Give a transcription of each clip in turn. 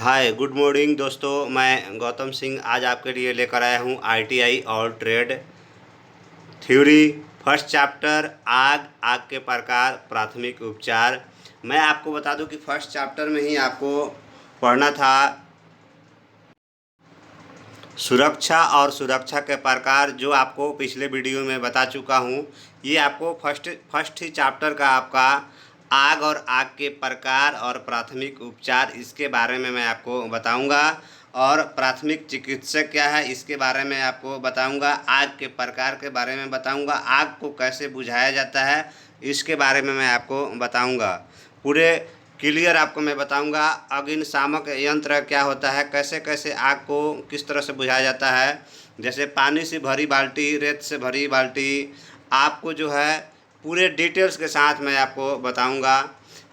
Hi good morning दोस्तों, मैं गौतम सिंह आज आपके लिए लेकर आया हूँ आईटीआई और ट्रेड थ्योरी फर्स्ट चैप्टर आग आग के प्रकार प्राथमिक उपचार। मैं आपको बता दूं कि फर्स्ट चैप्टर में ही आपको पढ़ना था सुरक्षा और सुरक्षा के प्रकार, जो आपको पिछले वीडियो में बता चुका हूँ। ये आपको फर्स्ट ही चैप्टर का आपका आग और आग के प्रकार और प्राथमिक उपचार, इसके बारे में मैं आपको बताऊंगा। और प्राथमिक चिकित्सक क्या है इसके बारे में आपको बताऊंगा। आग के प्रकार के बारे में बताऊंगा। आग को कैसे बुझाया जाता है इसके बारे में मैं आपको बताऊंगा। पूरे क्लियर आपको मैं बताऊंगा। अग्निशामक यंत्र क्या होता है, कैसे कैसे आग को किस तरह से बुझाया जाता है। जैसे पानी से भरी बाल्टी, रेत से भरी बाल्टी, आपको जो है पूरे डिटेल्स के साथ मैं आपको बताऊंगा।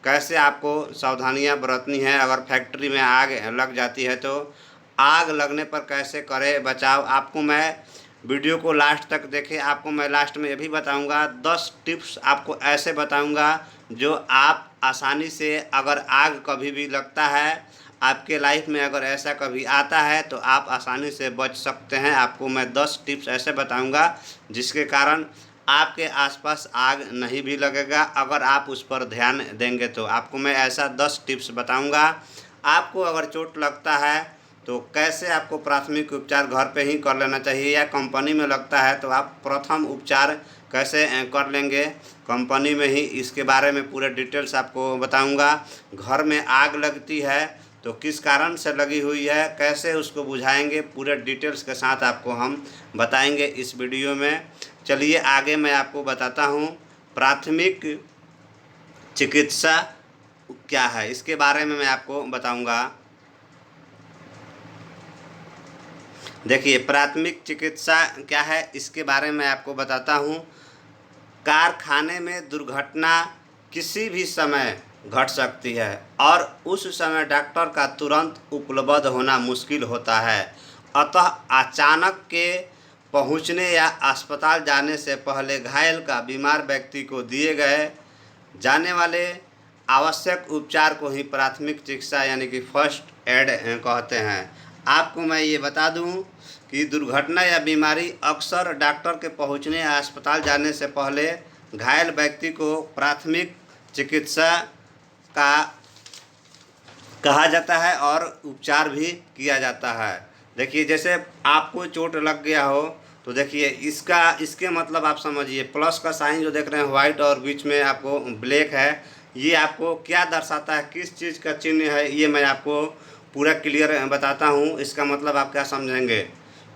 कैसे आपको सावधानियां बरतनी है, अगर फैक्ट्री में आग लग जाती है तो आग लगने पर कैसे करें बचाव। आपको मैं वीडियो को लास्ट तक देखें। आपको मैं लास्ट में ये भी बताऊंगा 10 टिप्स आपको ऐसे बताऊंगा जो आप आसानी से, अगर आग कभी भी लगता है आपके लाइफ में, अगर ऐसा कभी आता है तो आप आसानी से बच सकते हैं। आपको मैं 10 टिप्स ऐसे बताऊंगा जिसके कारण आपके आसपास आग नहीं भी लगेगा, अगर आप उस पर ध्यान देंगे तो। आपको मैं ऐसा 10 टिप्स बताऊंगा। आपको अगर चोट लगता है तो कैसे आपको प्राथमिक उपचार घर पे ही कर लेना चाहिए, या कंपनी में लगता है तो आप प्रथम उपचार कैसे कर लेंगे कंपनी में ही, इसके बारे में पूरे डिटेल्स आपको बताऊंगा। घर में आग लगती है तो किस कारण से लगी हुई है, कैसे उसको बुझाएंगे, पूरे डिटेल्स के साथ आपको हम बताएंगे इस वीडियो में। चलिए आगे मैं आपको बताता हूँ प्राथमिक चिकित्सा क्या है, इसके बारे में मैं आपको बताऊंगा। देखिए प्राथमिक चिकित्सा क्या है इसके बारे में आपको बताता हूँ। कारखाने में दुर्घटना किसी भी समय घट सकती है और उस समय डॉक्टर का तुरंत उपलब्ध होना मुश्किल होता है। अतः अचानक के पहुंचने या अस्पताल जाने से पहले घायल का बीमार व्यक्ति को दिए गए जाने वाले आवश्यक उपचार को ही प्राथमिक चिकित्सा यानी कि फर्स्ट एड कहते हैं। आपको मैं ये बता दूं कि दुर्घटना या बीमारी अक्सर डॉक्टर के पहुंचने या अस्पताल जाने से पहले घायल व्यक्ति को प्राथमिक चिकित्सा का कहा जाता है और उपचार भी किया जाता है। देखिए जैसे आपको चोट लग गया हो तो देखिए इसके मतलब आप समझिए, प्लस का साइन जो देख रहे हैं वाइट और बीच में आपको ब्लैक है, ये आपको क्या दर्शाता है, किस चीज़ का चिन्ह है, ये मैं आपको पूरा क्लियर बताता हूँ। इसका मतलब आप क्या समझेंगे।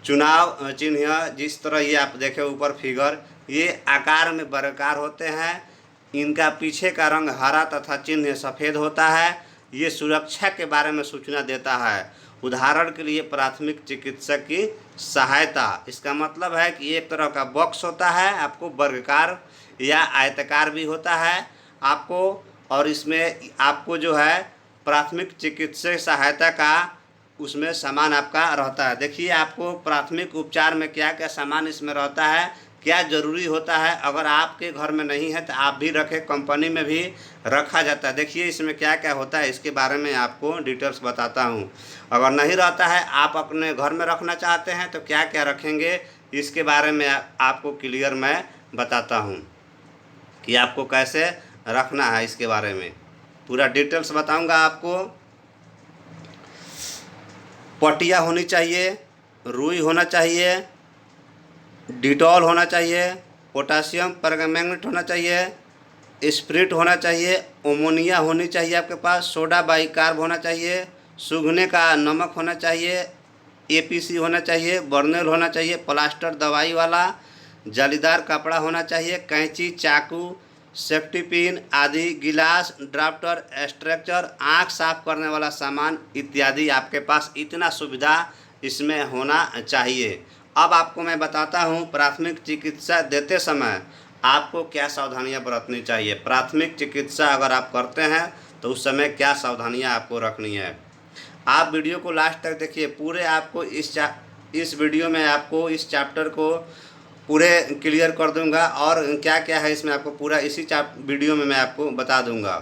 चुनाव चिन्ह, जिस तरह ये आप देखें ऊपर फिगर, ये आकार में वर्गाकार होते हैं। इनका पीछे का रंग हरा तथा चिन्ह सफ़ेद होता है। ये सुरक्षा के बारे में सूचना देता है। उदाहरण के लिए प्राथमिक चिकित्सक की सहायता, इसका मतलब है कि एक तरह का बॉक्स होता है, आपको वर्गाकार या आयताकार भी होता है आपको, और इसमें आपको जो है प्राथमिक चिकित्सक सहायता का उसमें सामान आपका रहता है। देखिए आपको प्राथमिक उपचार में क्या क्या सामान इसमें रहता है, क्या ज़रूरी होता है। अगर आपके घर में नहीं है तो आप भी रखें, कंपनी में भी रखा जाता है। देखिए इसमें क्या क्या होता है इसके बारे में आपको डिटेल्स बताता हूँ। अगर नहीं रहता है, आप अपने घर में रखना चाहते हैं तो क्या क्या रखेंगे इसके बारे में आपको क्लियर मैं बताता हूँ कि आपको कैसे रखना है। इसके बारे में पूरा डिटेल्स बताऊँगा आपको। पटिया होनी चाहिए, रुई होना चाहिए, डिटॉल होना चाहिए, पोटासियम परमैंगनेट होना चाहिए, स्प्रिट होना चाहिए, अमोनिया होनी चाहिए आपके पास, सोडा बाइकार्ब होना चाहिए, सूंघने का नमक होना चाहिए, एपीसी होना चाहिए, बर्नेल होना चाहिए, प्लास्टर दवाई वाला, जालीदार कपड़ा होना चाहिए, कैंची, चाकू, सेफ्टी पिन आदि, गिलास, ड्राफ्टर, एक्सट्रैक्टर, आँख साफ करने वाला सामान इत्यादि आपके पास इतना सुविधा इसमें होना चाहिए। अब आपको मैं बताता हूँ प्राथमिक चिकित्सा देते समय आपको क्या सावधानियां बरतनी चाहिए। प्राथमिक चिकित्सा अगर आप करते हैं तो उस समय क्या सावधानियां आपको रखनी है। आप वीडियो को लास्ट तक देखिए। पूरे आपको इस वीडियो में आपको इस चैप्टर को पूरे क्लियर कर दूंगा, और क्या क्या है इसमें आपको पूरा इसी वीडियो में मैं आपको बता दूंगा।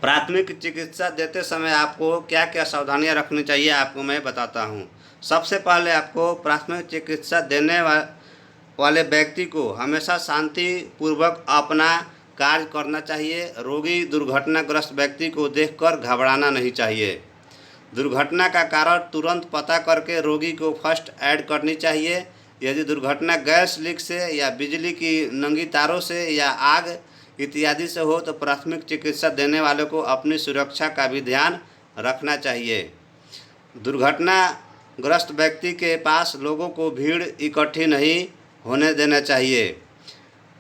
प्राथमिक चिकित्सा देते समय आपको क्या क्या सावधानियां रखनी चाहिए आपको मैं बताता हूं। सबसे पहले आपको प्राथमिक चिकित्सा देने वाले व्यक्ति को हमेशा शांतिपूर्वक अपना कार्य करना चाहिए। रोगी दुर्घटनाग्रस्त व्यक्ति को देखकर घबराना नहीं चाहिए। दुर्घटना का कारण तुरंत पता करके रोगी को फर्स्ट एड करनी चाहिए। यदि दुर्घटना गैस लीक से या बिजली की नंगी तारों से या आग इत्यादि से हो तो प्राथमिक चिकित्सा देने वाले को अपनी सुरक्षा का भी ध्यान रखना चाहिए। दुर्घटनाग्रस्त व्यक्ति के पास लोगों को भीड़ इकट्ठी नहीं होने देना चाहिए।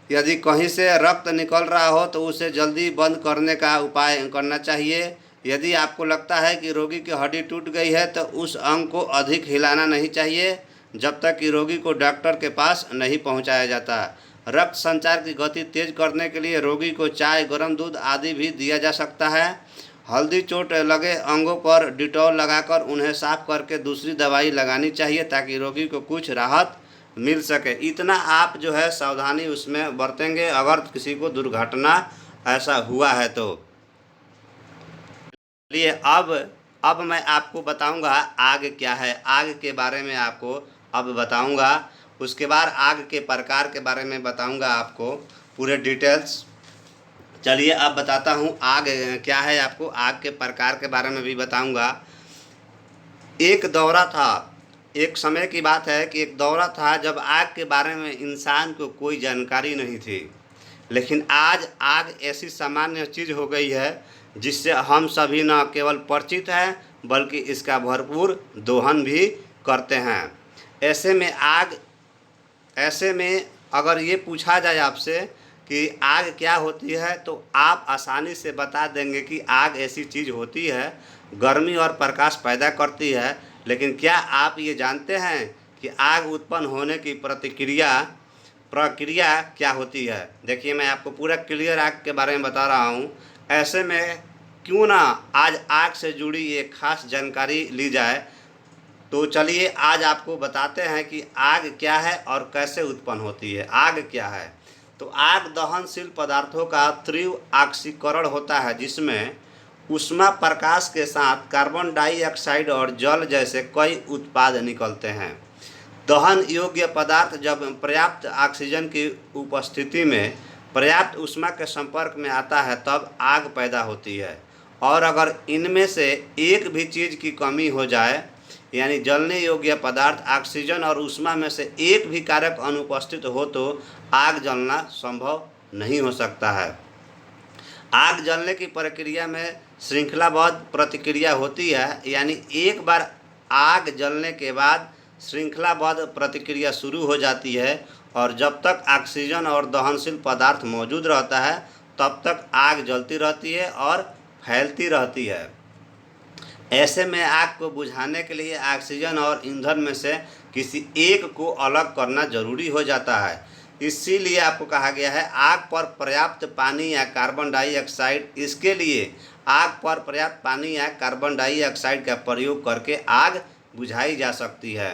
यदि कहीं से रक्त निकल रहा हो तो उसे जल्दी बंद करने का उपाय करना चाहिए। यदि आपको लगता है कि रोगी की हड्डी टूट गई है तो उस अंग को अधिक हिलाना नहीं चाहिए जब तक कि रोगी को डॉक्टर के पास नहीं पहुंचाया जाता। रक्त संचार की गति तेज करने के लिए रोगी को चाय, गर्म दूध आदि भी दिया जा सकता है। हल्दी चोट लगे अंगों पर डिटॉल लगाकर उन्हें साफ करके दूसरी दवाई लगानी चाहिए ताकि रोगी को कुछ राहत मिल सके। इतना आप जो है सावधानी उसमें बरतेंगे अगर किसी को दुर्घटना ऐसा हुआ है तो। चलिए अब मैं आपको बताऊंगा आग क्या है। आग के बारे में आपको अब बताऊंगा। उसके बाद आग के प्रकार के बारे में बताऊंगा आपको पूरे डिटेल्स। चलिए अब बताता हूँ आग क्या है, आपको आग के प्रकार के बारे में भी बताऊंगा। एक दौरा था, एक समय की बात है कि एक दौरा था जब आग के बारे में इंसान को कोई जानकारी नहीं थी। लेकिन आज आग ऐसी सामान्य चीज़ हो गई है जिससे हम सभी न केवल परिचित हैं बल्कि इसका भरपूर दोहन भी करते हैं। ऐसे में अगर ये पूछा जाए आपसे कि आग क्या होती है तो आप आसानी से बता देंगे कि आग ऐसी चीज़ होती है, गर्मी और प्रकाश पैदा करती है। लेकिन क्या आप ये जानते हैं कि आग उत्पन्न होने की प्रक्रिया क्या होती है? देखिए मैं आपको पूरा क्लियर आग के बारे में बता रहा हूँ। ऐसे में क्यों ना आज आग से जुड़ी एक खास जानकारी ली जाए। तो चलिए आज आपको बताते हैं कि आग क्या है और कैसे उत्पन्न होती है। आग क्या है? तो आग दहनशील पदार्थों का तीव्र ऑक्सीकरण होता है जिसमें ऊष्मा प्रकाश के साथ कार्बन डाइऑक्साइड और जल जैसे कई उत्पाद निकलते हैं। दहन योग्य पदार्थ जब पर्याप्त ऑक्सीजन की उपस्थिति में पर्याप्त ऊष्मा के संपर्क में आता है तब आग पैदा होती है। और अगर इनमें से एक भी चीज़ की कमी हो जाए यानी जलने योग्य पदार्थ ऑक्सीजन और ऊष्मा में से एक भी कारक अनुपस्थित हो तो आग जलना संभव नहीं हो सकता है। आग जलने की प्रक्रिया में श्रृंखलाबद्ध प्रतिक्रिया होती है, यानी एक बार आग जलने के बाद श्रृंखलाबद्ध प्रतिक्रिया शुरू हो जाती है और जब तक ऑक्सीजन और दहनशील पदार्थ मौजूद रहता है तब तक आग जलती रहती है और फैलती रहती है। ऐसे में आग को बुझाने के लिए ऑक्सीजन और ईंधन में से किसी एक को अलग करना जरूरी हो जाता है। इसीलिए आपको कहा गया है आग पर पर्याप्त पानी या कार्बन डाइऑक्साइड इसके लिए आग पर पर्याप्त पानी या कार्बन डाइऑक्साइड का प्रयोग करके आग बुझाई जा सकती है।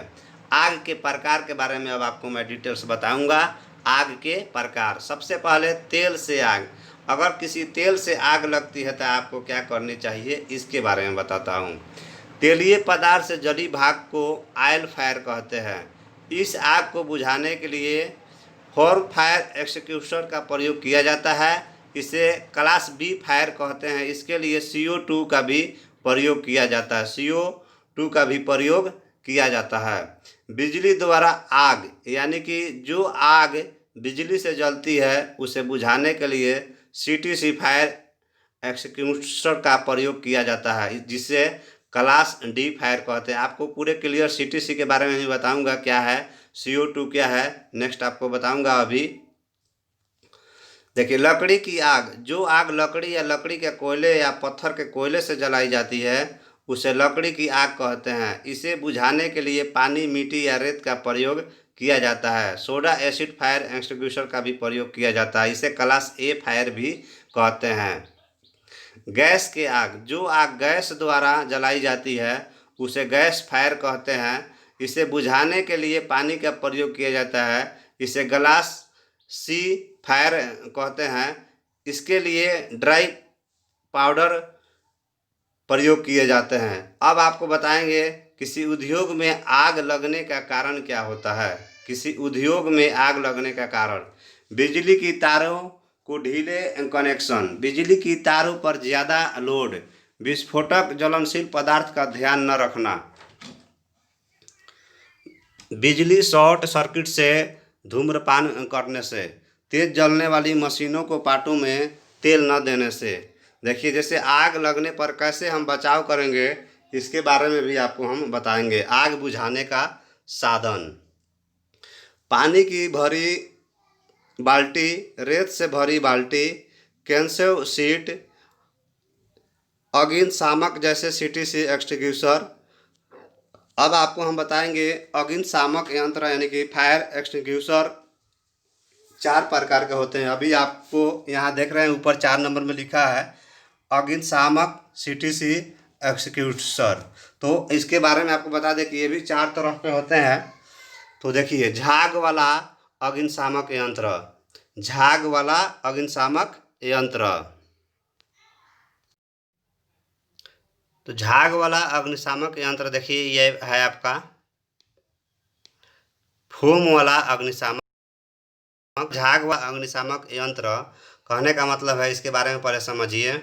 आग के प्रकार के बारे में अब आपको मैं डिटेल्स बताऊंगा। आग के प्रकार, सबसे पहले तेल से आग। अगर किसी तेल से आग लगती है तो आपको क्या करनी चाहिए इसके बारे में बताता हूँ। तेलीय पदार्थ से जली भाग को ऑयल फायर कहते हैं। इस आग को बुझाने के लिए हॉर्न फायर एक्सटिंग्विशर का प्रयोग किया जाता है। इसे क्लास बी फायर कहते हैं। इसके लिए CO2 का भी प्रयोग किया जाता है। CO2 का भी प्रयोग किया जाता है। बिजली द्वारा आग, यानी कि जो आग बिजली से जलती है उसे बुझाने के लिए CTC फायर एक्सटिंग्विशर का प्रयोग किया जाता है, जिसे क्लास डी फायर कहते हैं। आपको पूरे क्लियर CTC के बारे में भी बताऊंगा क्या है, CO2 क्या है, नेक्स्ट आपको बताऊंगा। अभी देखिए लकड़ी की आग, जो आग लकड़ी या लकड़ी के कोयले या पत्थर के कोयले से जलाई जाती है उसे लकड़ी की आग कहते हैं। इसे बुझाने के लिए पानी, मिट्टी या रेत का प्रयोग किया जाता है। सोडा एसिड फायर एक्सटिंग्विशर का भी प्रयोग किया जाता है। इसे क्लास ए फायर भी कहते हैं। गैस की आग, जो आग गैस द्वारा जलाई जाती है उसे गैस फायर कहते हैं। इसे बुझाने के लिए पानी का प्रयोग किया जाता है। इसे ग्लास सी फायर कहते हैं। इसके लिए ड्राई पाउडर प्रयोग किए जाते हैं। अब आपको बताएंगे किसी उद्योग में आग लगने का कारण क्या होता है। किसी उद्योग में आग लगने का कारण बिजली की तारों को ढीले कनेक्शन, बिजली की तारों पर ज़्यादा लोड, विस्फोटक ज्वलनशील पदार्थ का ध्यान न रखना, बिजली शॉर्ट सर्किट से, धूम्रपान करने से, तेज जलने वाली मशीनों को पार्टों में तेल न देने से। देखिए जैसे आग लगने पर कैसे हम बचाव करेंगे इसके बारे में भी आपको हम बताएंगे। आग बुझाने का साधन, पानी की भरी बाल्टी, रेत से भरी बाल्टी, कैंसेव सीट, अग्निशामक जैसे सीटीसी एक्सटिंग्विशर। अब आपको हम बताएंगे अग्निशामक यंत्र यानी कि फायर एक्सटिंग्विशर 4 प्रकार के होते हैं। अभी आपको यहाँ देख रहे हैं ऊपर 4 नंबर में लिखा है अग्निशामक सीटीसी एक्सटिंग्विशर। तो इसके बारे में आपको बता दें कि ये भी 4 तरह के होते हैं। तो देखिए झाग वाला अग्निशामक यंत्र, झाग वाला अग्निशामक यंत्र। तो झाग वाला अग्निशामक यंत्र देखिए ये है आपका फोम वाला अग्निशामक। झाग वाला अग्निशामक यंत्र कहने का मतलब है, इसके बारे में पहले समझिए।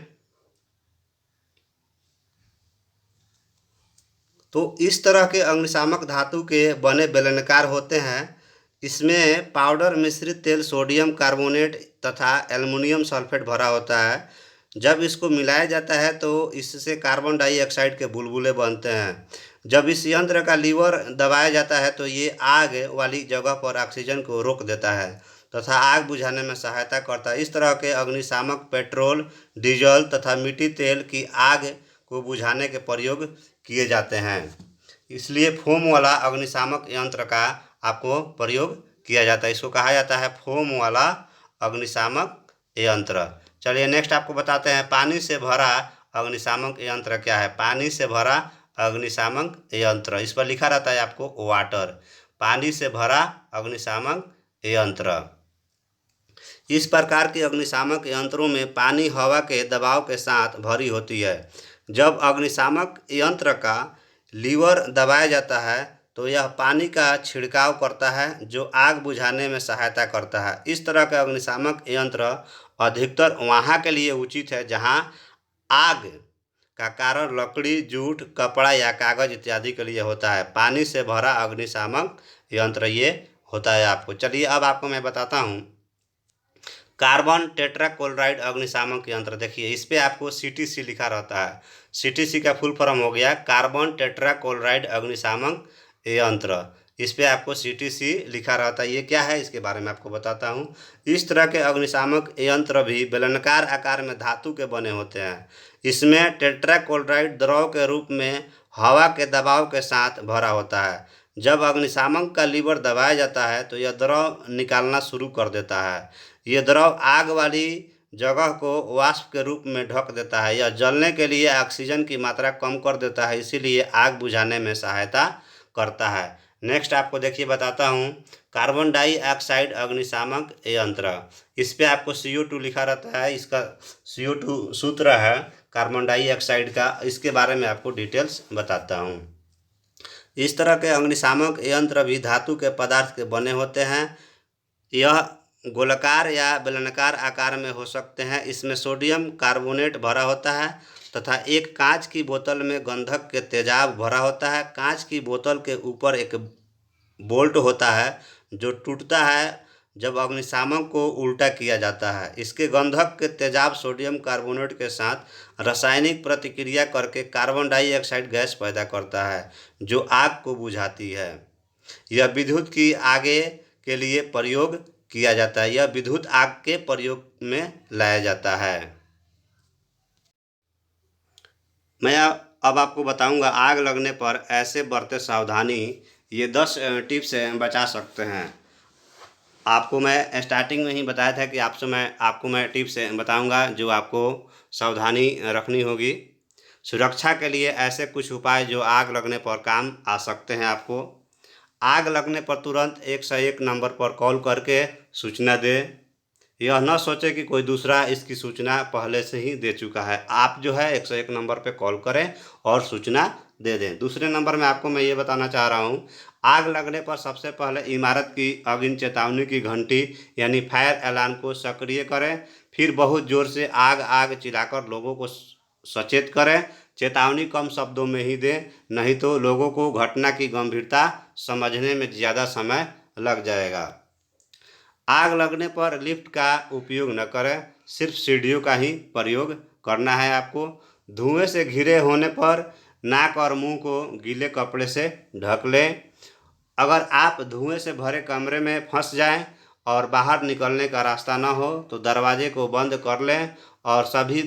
तो इस तरह के अग्निशामक धातु के बने बेलनाकार होते हैं। इसमें पाउडर मिश्रित तेल, सोडियम कार्बोनेट तथा एल्युमिनियम सल्फेट भरा होता है। जब इसको मिलाया जाता है तो इससे कार्बन डाइऑक्साइड के बुलबुले बनते हैं। जब इस यंत्र का लीवर दबाया जाता है तो ये आग वाली जगह पर ऑक्सीजन को रोक देता है तथा आग बुझाने में सहायता करता है। इस तरह के अग्निशामक पेट्रोल, डीजल तथा मिट्टी तेल की आग को बुझाने के प्रयोग किए जाते हैं। इसलिए फोम वाला अग्निशामक यंत्र का आपको प्रयोग किया जाता है। इसको कहा जाता है फोम वाला अग्निशामक यंत्र। चलिए नेक्स्ट आपको बताते हैं पानी से भरा अग्निशामक यंत्र क्या है। पानी से भरा अग्निशामक यंत्र, इस पर लिखा रहता है आपको वाटर। पानी से भरा अग्निशामक यंत्र। इस प्रकार के अग्निशामक यंत्रों में पानी हवा के दबाव के साथ भरी होती है। जब अग्निशामक यंत्र का लीवर दबाया जाता है तो यह पानी का छिड़काव करता है जो आग बुझाने में सहायता करता है। इस तरह का अग्निशामक यंत्र अधिकतर वहाँ के लिए उचित है जहाँ आग का कारण लकड़ी, जूट, कपड़ा या कागज इत्यादि के लिए होता है। पानी से भरा अग्निशामक यंत्र ये होता है आपको। चलिए अब आपको मैं बताता हूँ कार्बन टेट्राक्लोराइड अग्निशामक यंत्र। देखिए इस पे आपको सीटीसी लिखा रहता है। सीटीसी का फुल फॉर्म हो गया कार्बन टेट्राक्लोराइड अग्निशामक यंत्र। इस पे आपको सीटीसी लिखा रहता है। ये क्या है इसके बारे में आपको बताता हूँ। इस तरह के अग्निशामक यंत्र भी बेलनाकार आकार में धातु के बने होते हैं। इसमें टेट्राक्लोराइड द्रव के रूप में हवा के दबाव के साथ भरा होता है। जब अग्निशामक का लीवर दबाया जाता है तो यह द्रव निकालना शुरू कर देता है। यह द्रव आग वाली जगह को वाष्प के रूप में ढक देता है। यह जलने के लिए ऑक्सीजन की मात्रा कम कर देता है, इसीलिए आग बुझाने में सहायता करता है। नेक्स्ट आपको देखिए बताता हूँ कार्बन डाइऑक्साइड अग्निशामक यंत्र। इस पे आपको CO2 लिखा रहता है। इसका CO2 सूत्र है कार्बन डाइऑक्साइड का। इसके बारे में आपको डिटेल्स बताता हूँ। इस तरह के अग्निशामक यंत्र भी धातु के पदार्थ के बने होते हैं। यह गोलाकार या बेलनाकार आकार में हो सकते हैं। इसमें सोडियम कार्बोनेट भरा होता है तथा एक कांच की बोतल में गंधक के तेजाब भरा होता है। कांच की बोतल के ऊपर एक बोल्ट होता है जो टूटता है जब अग्निशामक को उल्टा किया जाता है। इसके गंधक के तेजाब सोडियम कार्बोनेट के साथ रासायनिक प्रतिक्रिया करके कार्बन डाइऑक्साइड गैस पैदा करता है जो आग को बुझाती है। यह विद्युत की आगे के लिए प्रयोग किया जाता है। यह विद्युत आग के प्रयोग में लाया जाता है। मैं अब आपको बताऊंगा आग लगने पर ऐसे बरते सावधानी। ये 10 टिप्स से बचा सकते हैं। आपको मैं स्टार्टिंग में ही बताया था कि आपको मैं टिप्स बताऊंगा जो आपको सावधानी रखनी होगी। सुरक्षा के लिए ऐसे कुछ उपाय जो आग लगने पर काम आ सकते हैं आपको। आग लगने पर तुरंत 101 नंबर पर कॉल करके सूचना दें। यह न सोचे कि कोई दूसरा इसकी सूचना पहले से ही दे चुका है। आप जो है 101 नंबर पे कॉल करें और सूचना दे दें। दूसरे नंबर में आपको मैं ये बताना चाह रहा हूँ, आग लगने पर सबसे पहले इमारत की अग्नि चेतावनी की घंटी यानी फायर अलार्म को सक्रिय करें। फिर बहुत ज़ोर से आग आग चिल्लाकर लोगों को सचेत करें। चेतावनी कम शब्दों में ही दें, नहीं तो लोगों को घटना की गंभीरता समझने में ज़्यादा समय लग जाएगा। आग लगने पर लिफ्ट का उपयोग न करें, सिर्फ सीढ़ियों का ही प्रयोग करना है आपको। धुएं से घिरे होने पर नाक और मुंह को गीले कपड़े से ढक लें। अगर आप धुएं से भरे कमरे में फंस जाएं और बाहर निकलने का रास्ता न हो तो दरवाजे को बंद कर लें और सभी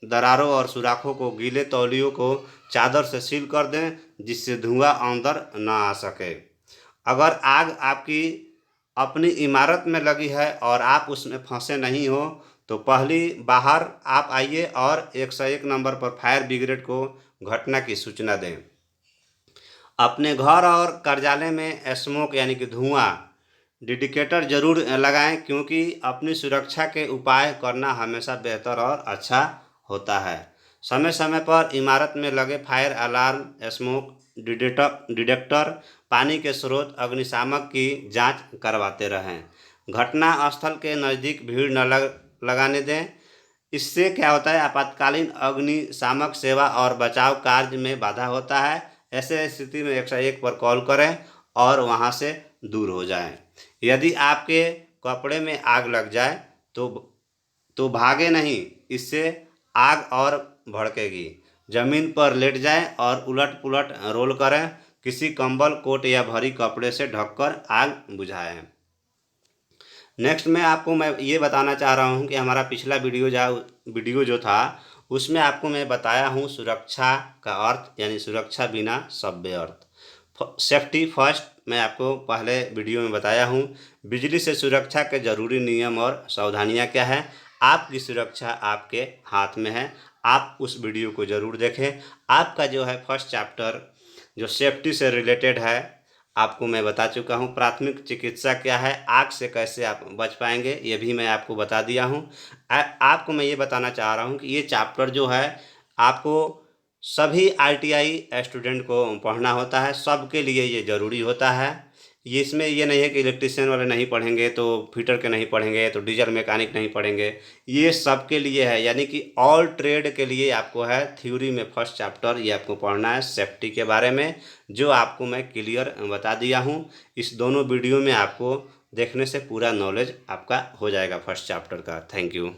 दरारों और सुराखों को गीले तौलियों को चादर से सील कर दें, जिससे धुआं अंदर न आ सके। अगर आग आपकी अपनी इमारत में लगी है और आप उसमें फंसे नहीं हो तो पहली बाहर आप आइए और 101 नंबर पर फायर ब्रिगेड को घटना की सूचना दें। अपने घर और कार्यालय में स्मोक यानी कि धुआं डिटेक्टर जरूर लगाएं, क्योंकि अपनी सुरक्षा के उपाय करना हमेशा बेहतर और अच्छा होता है। समय समय पर इमारत में लगे फायर अलार्म, स्मोक डिटेक्टर, पानी के स्रोत, अग्निशामक की जांच करवाते रहें। घटना स्थल के नज़दीक भीड़ न लगाने दें। इससे क्या होता है, आपातकालीन अग्निशामक सेवा और बचाव कार्य में बाधा होता है। ऐसे स्थिति में 101 पर कॉल करें और वहां से दूर हो जाएं। यदि आपके कपड़े में आग लग जाए तो भागे नहीं, इससे आग और भड़केगी। जमीन पर लेट जाएं और उलट पुलट रोल करें। किसी कंबल, कोट या भारी कपड़े से ढककर आग बुझाएं। नेक्स्ट मैं ये बताना चाह रहा हूँ कि हमारा पिछला वीडियो जो था उसमें आपको मैं बताया हूँ सुरक्षा का अर्थ, यानी सुरक्षा बिना सभ्य अर्थ। सेफ्टी फर्स्ट मैं आपको पहले वीडियो में बताया हूँ। बिजली से सुरक्षा के जरूरी नियम और सावधानियाँ क्या है। आपकी सुरक्षा आपके हाथ में है। आप उस वीडियो को ज़रूर देखें। आपका जो है फर्स्ट चैप्टर जो सेफ्टी से रिलेटेड है आपको मैं बता चुका हूँ। प्राथमिक चिकित्सा क्या है, आग से कैसे आप बच पाएंगे, ये भी मैं आपको बता दिया हूँ। आपको मैं ये बताना चाह रहा हूँ कि ये चैप्टर जो है आपको सभी ITI स्टूडेंट को पढ़ना होता है। सबके लिए ये ज़रूरी होता है। ये इसमें ये नहीं है कि इलेक्ट्रिशियन वाले नहीं पढ़ेंगे तो फिटर के नहीं पढ़ेंगे तो डीजल मैकेनिक नहीं पढ़ेंगे। ये सबके लिए है, यानी कि ऑल ट्रेड के लिए आपको है। थ्योरी में फर्स्ट चैप्टर ये आपको पढ़ना है सेफ्टी के बारे में, जो आपको मैं क्लियर बता दिया हूँ। इस दोनों वीडियो में आपको देखने से पूरा नॉलेज आपका हो जाएगा फर्स्ट चैप्टर का। Thank you.